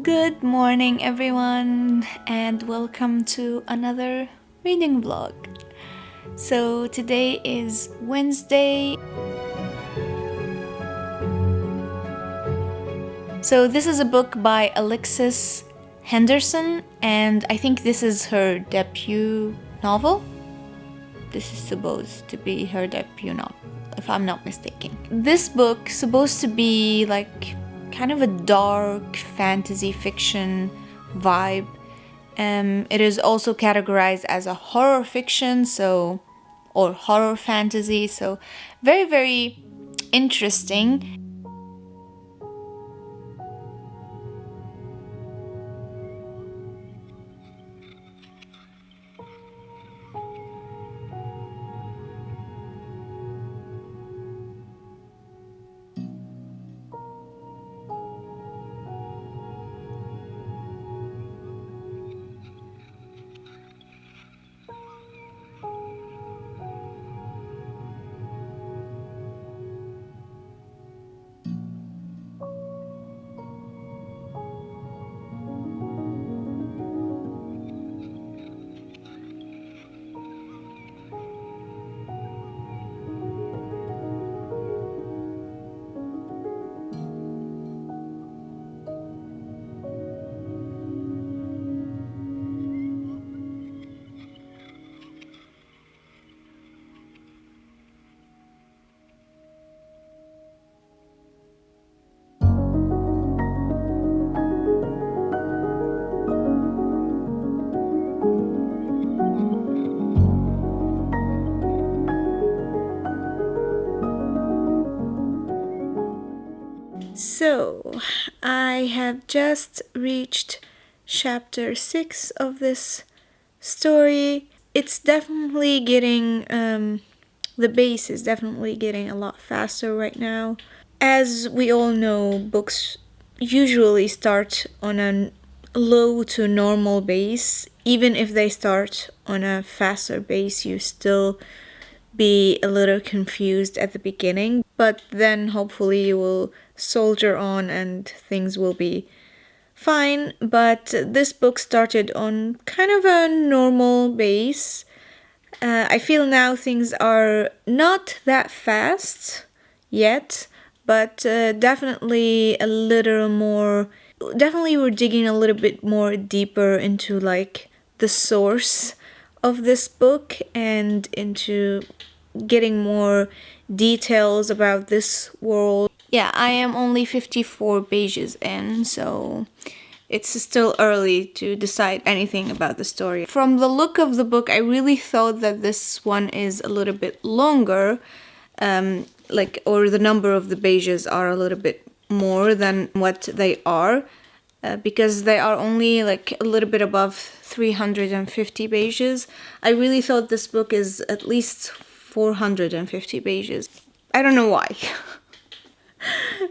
Good morning, everyone, and welcome to another reading vlog. So, today is Wednesday. So, this is a book by Alexis Henderson, and I think this is her debut novel. This is supposed to be her debut novel, if I'm not mistaken. This book is supposed to be like kind of a dark fantasy fiction vibe. It is also categorized as a horror fiction, or horror fantasy, so very, very interesting. So, I have just reached chapter 6 of this story. It's definitely getting, the pace is definitely getting a lot faster right now. As we all know, books usually start on a low to normal base. Even if they start on a faster base, you still be a little confused at the beginning, but then hopefully you will soldier on and things will be fine. But this book started on kind of a normal base. I feel now things are not that fast yet, but definitely a little more. Definitely, we're digging a little bit more deeper into like the source of this book and into getting more details about this world. Yeah, I am only 54 pages in, so it's still early to decide anything about the story. From the look of the book, I really thought that this one is a little bit longer, or the number of the pages are a little bit more than what they are, because they are only like a little bit above 350 pages. I really thought this book is at least 450 pages. I don't know why.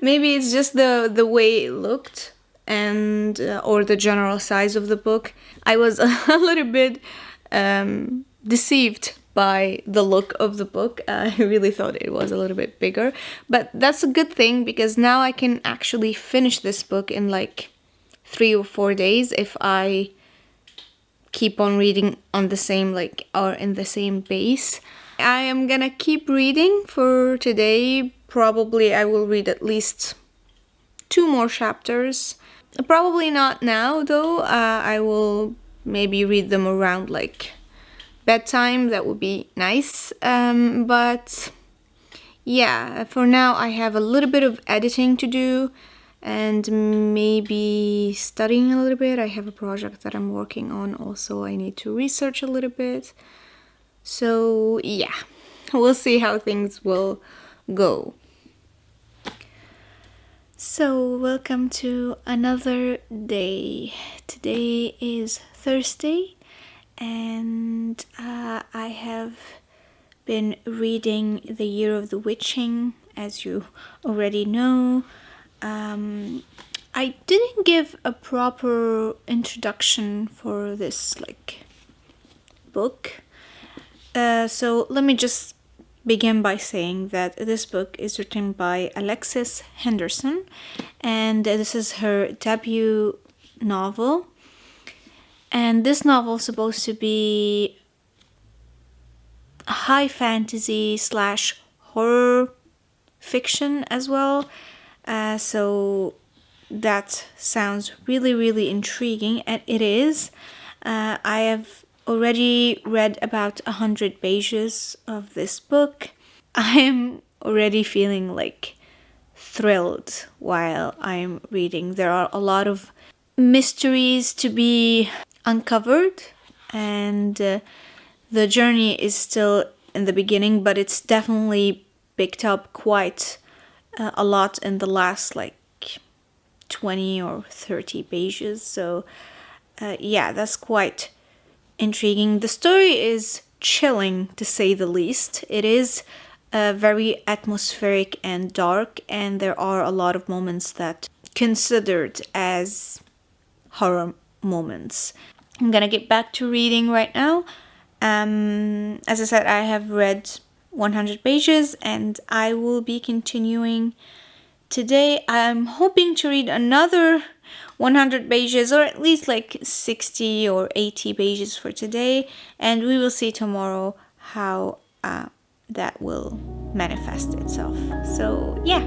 Maybe it's just the way it looked and or the general size of the book. I was a little bit deceived by the look of the book. I really thought it was a little bit bigger, but that's a good thing because now I can actually finish this book in like 3 or 4 days if I keep on reading on the same or in the same pace. I am gonna keep reading for today. Probably I will read at least 2 more chapters. Probably not now though. I will maybe read them around like bedtime. That would be nice. But yeah, for now I have a little bit of editing to do and maybe studying a little bit. I have a project that I'm working on also. I need to research a little bit. So yeah, we'll see how things will go. So welcome to another day. Today is Thursday and I have been reading The Year of the Witching, as you already know. I didn't give a proper introduction for this book. So let me just begin by saying that this book is written by Alexis Henderson, and this is her debut novel. And this novel is supposed to be high fantasy / horror fiction as well. So that sounds really, really intriguing, and it is. I have already read about 100 pages of this book. I'm already feeling like thrilled while I'm reading. There are a lot of mysteries to be uncovered, and the journey is still in the beginning, but it's definitely picked up quite a lot in the last 20 or 30 pages. So yeah, that's quite intriguing. The story is chilling, to say the least. It is very atmospheric and dark, and there are a lot of moments that considered as horror moments. I'm gonna get back to reading right now. As I said, I have read 100 pages and I will be continuing today. I'm hoping to read another 100 pages, or at least 60 or 80 pages for today, and we will see tomorrow how that will manifest itself. So yeah.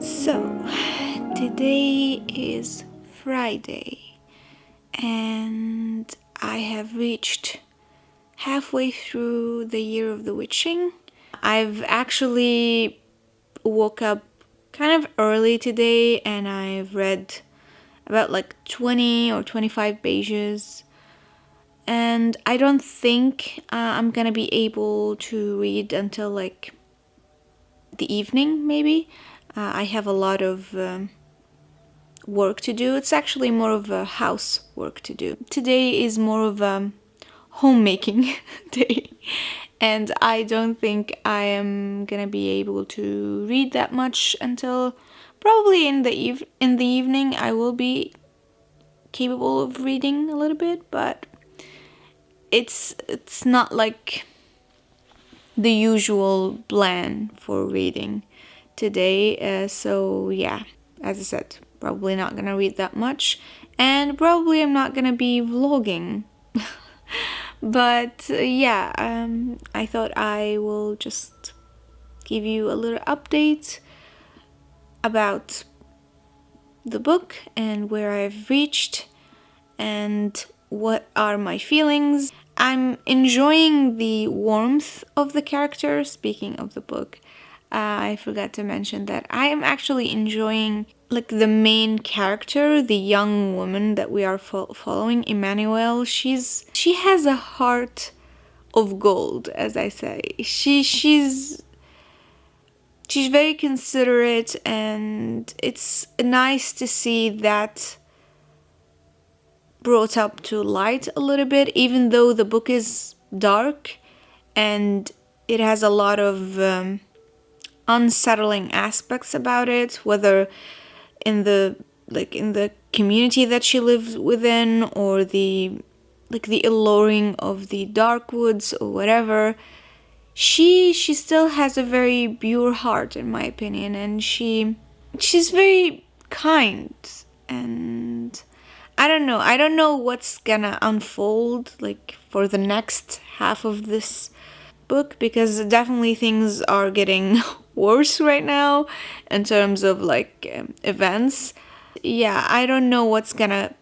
So, today is Friday, and I have reached halfway through the year of the witching. I've actually woke up kind of early today, and I've read about 20 or 25 pages. And I don't think I'm gonna be able to read until the evening, maybe. I have a lot of work to do. It's actually more of a house work to do. Today is more of a homemaking day, and I don't think I am gonna be able to read that much until probably in the evening. I will be capable of reading a little bit, but it's not like the usual plan for reading today. So yeah, as I said, probably not gonna read that much, and probably I'm not gonna be vlogging. But yeah, I thought I will just give you a little update about the book and where I've reached and what are my feelings. I'm enjoying the warmth of the character. Speaking of the book, I forgot to mention that I am actually enjoying the main character, the young woman that we are following, Emmanuel. She has a heart of gold, as I say. She's very considerate, and it's nice to see that brought up to light a little bit, even though the book is dark and it has a lot of unsettling aspects about it, whether in the community that she lives within, or the alluring of the dark woods or whatever. She still has a very pure heart, in my opinion, and she's very kind. And I don't know what's gonna unfold for the next half of this book, because definitely things are getting worse right now in terms of events. Yeah, I don't know what's gonna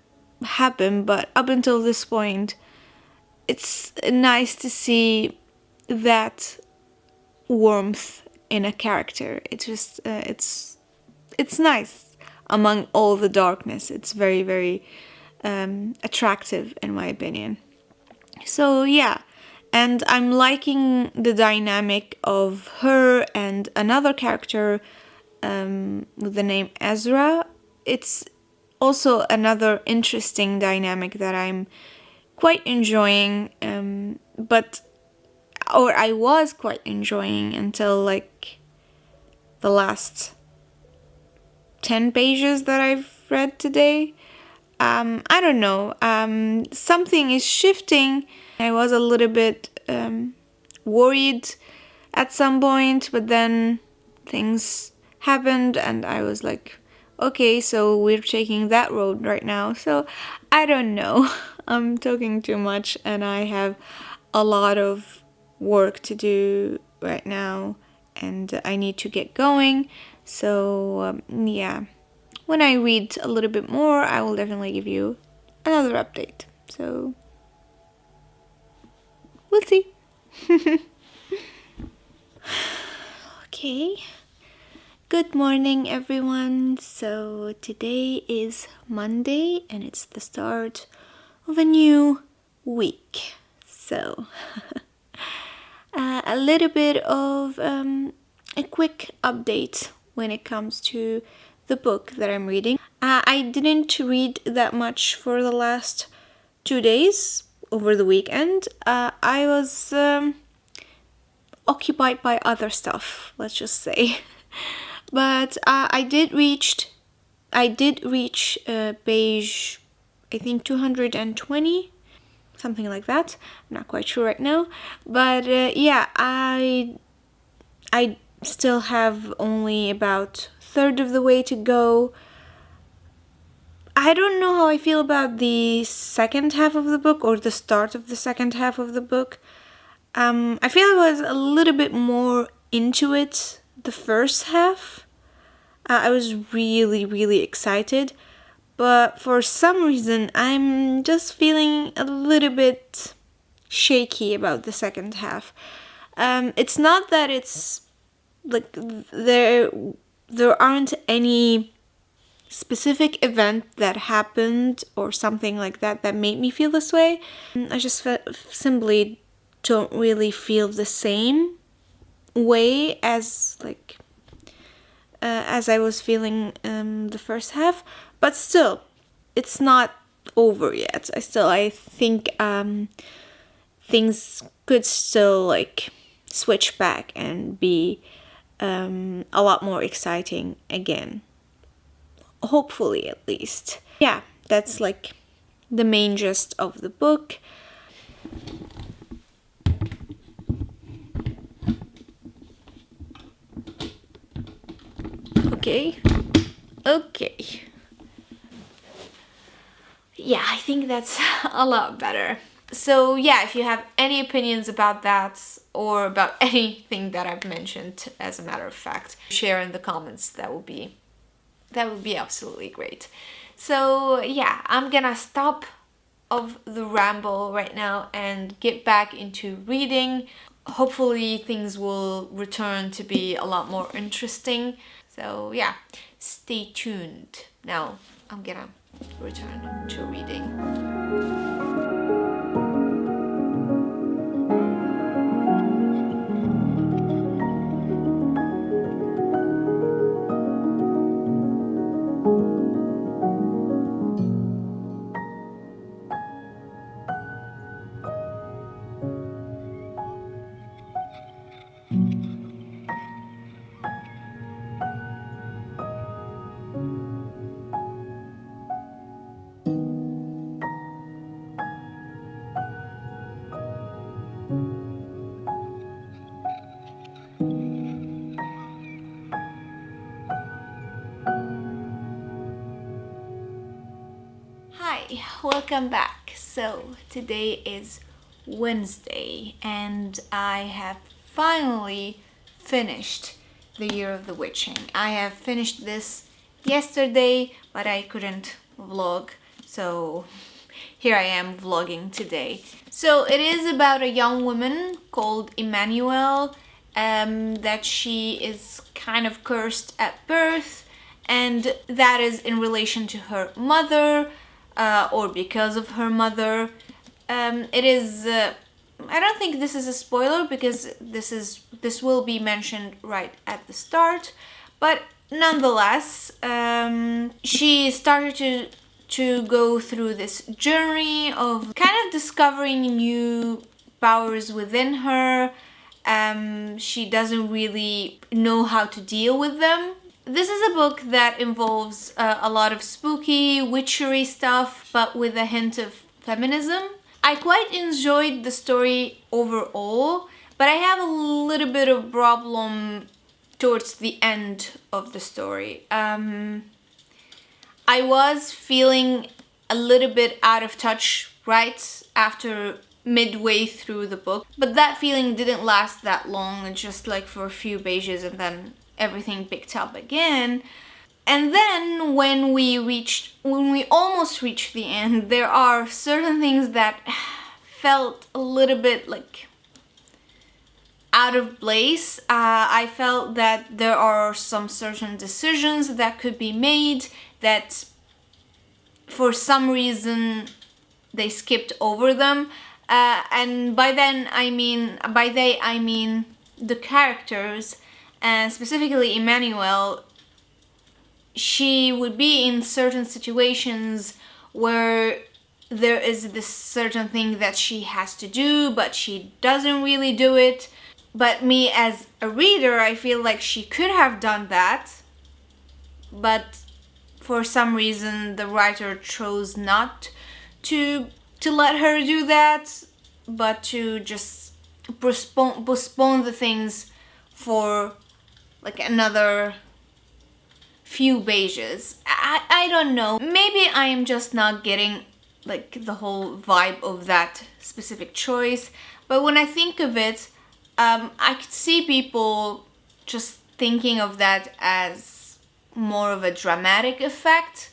happen, but up until this point, it's nice to see that warmth in a character. It's just it's nice among all the darkness. It's very, very attractive, in my opinion. So yeah, and I'm liking the dynamic of her and another character with the name Ezra. It's also another interesting dynamic that I'm quite enjoying, or I was quite enjoying until the last 10 pages that I've read today. I don't know. Something is shifting. I was a little bit worried at some point, but then things happened and I was like, okay, so we're taking that road right now. So I don't know. I'm talking too much and I have a lot of work to do right now and I need to get going. So yeah, when I read a little bit more, I will definitely give you another update. So we'll see. Okay. Good morning, everyone. So today is Monday and it's the start of a new week. So a little bit of a quick update when it comes to the book that I'm reading. I didn't read that much for the last 2 days over the weekend. I was occupied by other stuff, let's just say. But I did reach page, I think 220, something like that. I'm not quite sure right now, but yeah, I still have only about third of the way to go. I don't know how I feel about the second half of the book or the start of the second half of the book. I feel I was a little bit more into it the first half. I was really, really excited, but for some reason I'm just feeling a little bit shaky about the second half. It's not that it's there aren't any specific event that happened or something like that that made me feel this way. I just simply don't really feel the same way as I was feeling the first half, but still, it's not over yet. I think things could still switch back and be a lot more exciting again. Hopefully, at least. Yeah, that's the main gist of the book. Okay. Yeah, I think that's a lot better. So yeah, if you have any opinions about that or about anything that I've mentioned, as a matter of fact, share in the comments. That would be absolutely great. So yeah, I'm gonna stop of the ramble right now and get back into reading. Hopefully things will return to be a lot more interesting. So yeah, stay tuned. Now I'm gonna return to reading. welcome back. So today is Wednesday and I have finally finished The Year of the Witching. I have finished this yesterday, but I couldn't vlog, so here I am vlogging today. So it is about a young woman called Emmanuel, that she is kind of cursed at birth, and that is in relation to her mother, or because of her mother. It is I don't think this is a spoiler because this will be mentioned right at the start, but nonetheless, she started to go through this journey of kind of discovering new powers within her. She doesn't really know how to deal with them. This is a book that involves a lot of spooky, witchery stuff, but with a hint of feminism. I quite enjoyed the story overall, but I have a little bit of problem towards the end of the story. I was feeling a little bit out of touch right after midway through the book, but that feeling didn't last that long, just like for a few pages, and then everything picked up again. And then when we almost reached the end, there are certain things that felt a little bit like out of place. I felt that there are some certain decisions that could be made that for some reason they skipped over them. And by they I mean the characters, and specifically Emmanuel. She would be in certain situations where there is this certain thing that she has to do, but she doesn't really do it. But me as a reader, I feel like she could have done that, but for some reason the writer chose not to let her do that, but to just postpone the things for like another few pages. I don't know. Maybe I am just not getting like the whole vibe of that specific choice. But when I think of it, I could see people just thinking of that as more of a dramatic effect,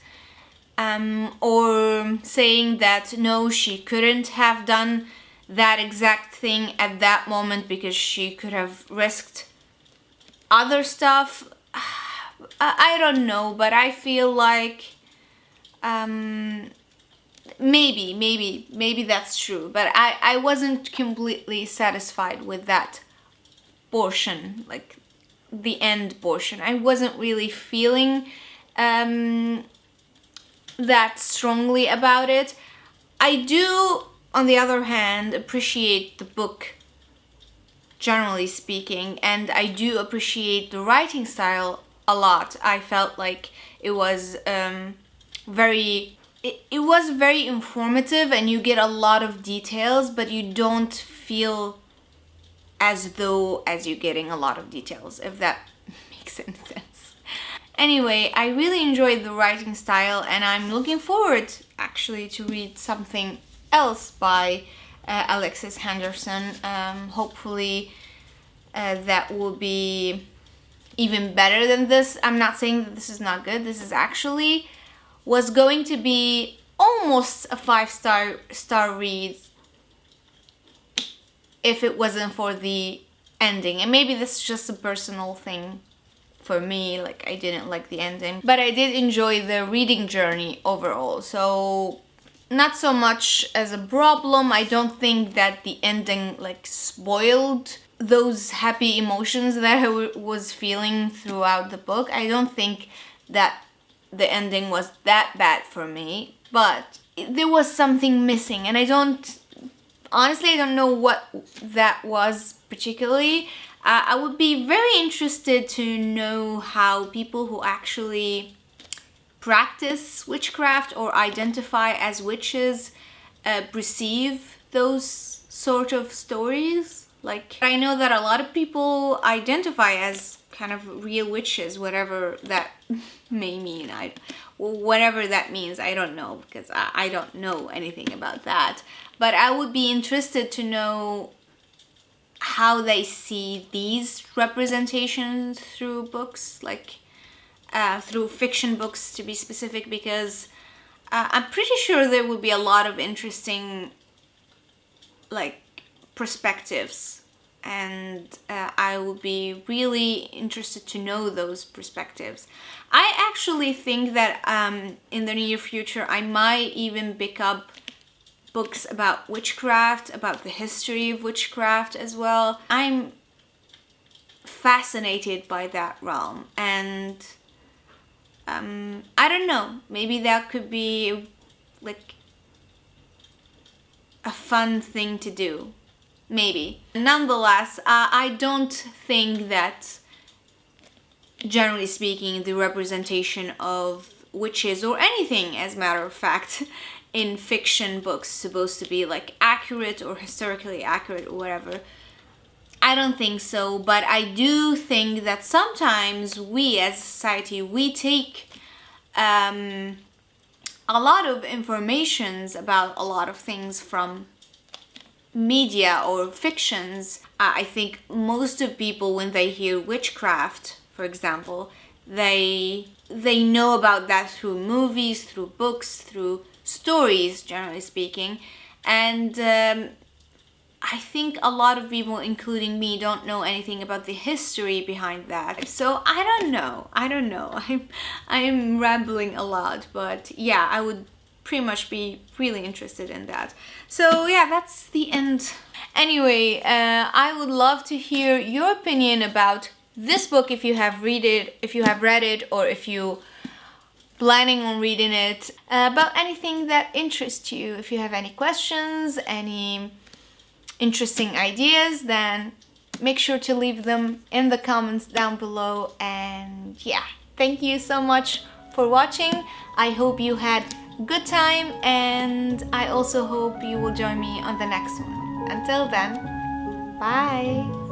or saying that no, she couldn't have done that exact thing at that moment because she could have risked other stuff. I don't know, but I feel like maybe that's true, but I wasn't completely satisfied with that portion, like the end portion. I wasn't really feeling that strongly about it. I do, on the other hand, appreciate the book generally speaking, and I do appreciate the writing style a lot. I felt like it was very informative, and you get a lot of details, but you don't feel as though as you're getting a lot of details, if that makes any sense. Anyway, I really enjoyed the writing style, and I'm looking forward actually to read something else by Alexis Henderson. Hopefully that will be even better than this. I'm not saying that this is not good. This is actually was going to be almost a 5-star read if it wasn't for the ending. And maybe this is just a personal thing for me, like I didn't like the ending, but I did enjoy the reading journey overall. So not so much as a problem. I don't think that the ending like spoiled those happy emotions that I was feeling throughout the book. I don't think that the ending was that bad for me, but there was something missing, and I don't know what that was particularly. I would be very interested to know how people who actually practice witchcraft or identify as witches perceive those sort of stories. Like, I know that a lot of people identify as kind of real witches, whatever that may mean. Whatever that means, I don't know, because I don't know anything about that. But I would be interested to know how they see these representations through books, like through fiction books to be specific, because I'm pretty sure there would be a lot of interesting like perspectives, and I would be really interested to know those perspectives. I actually think that in the near future I might even pick up books about witchcraft, about the history of witchcraft as well. I'm fascinated by that realm, and I don't know, maybe that could be like a fun thing to do. Maybe. Nonetheless, I don't think that, generally speaking, the representation of witches or anything, as a matter of fact, in fiction books supposed to be like accurate or historically accurate or whatever. I don't think so, but I do think that sometimes we as a society, we take a lot of informations about a lot of things from media or fictions. I think most of people, when they hear witchcraft, for example, they know about that through movies, through books, through stories, generally speaking. And I think a lot of people, including me, don't know anything about the history behind that. So I don't know. I'm rambling a lot, but yeah, I would pretty much be really interested in that. So yeah, that's the end. Anyway, I would love to hear your opinion about this book, if you have read it, or if you planning on reading it, about anything that interests you. If you have any questions, any interesting ideas, then make sure to leave them in the comments down below. And yeah, thank you so much for watching. I hope you had a good time, and I also hope you will join me on the next one. Until then, bye!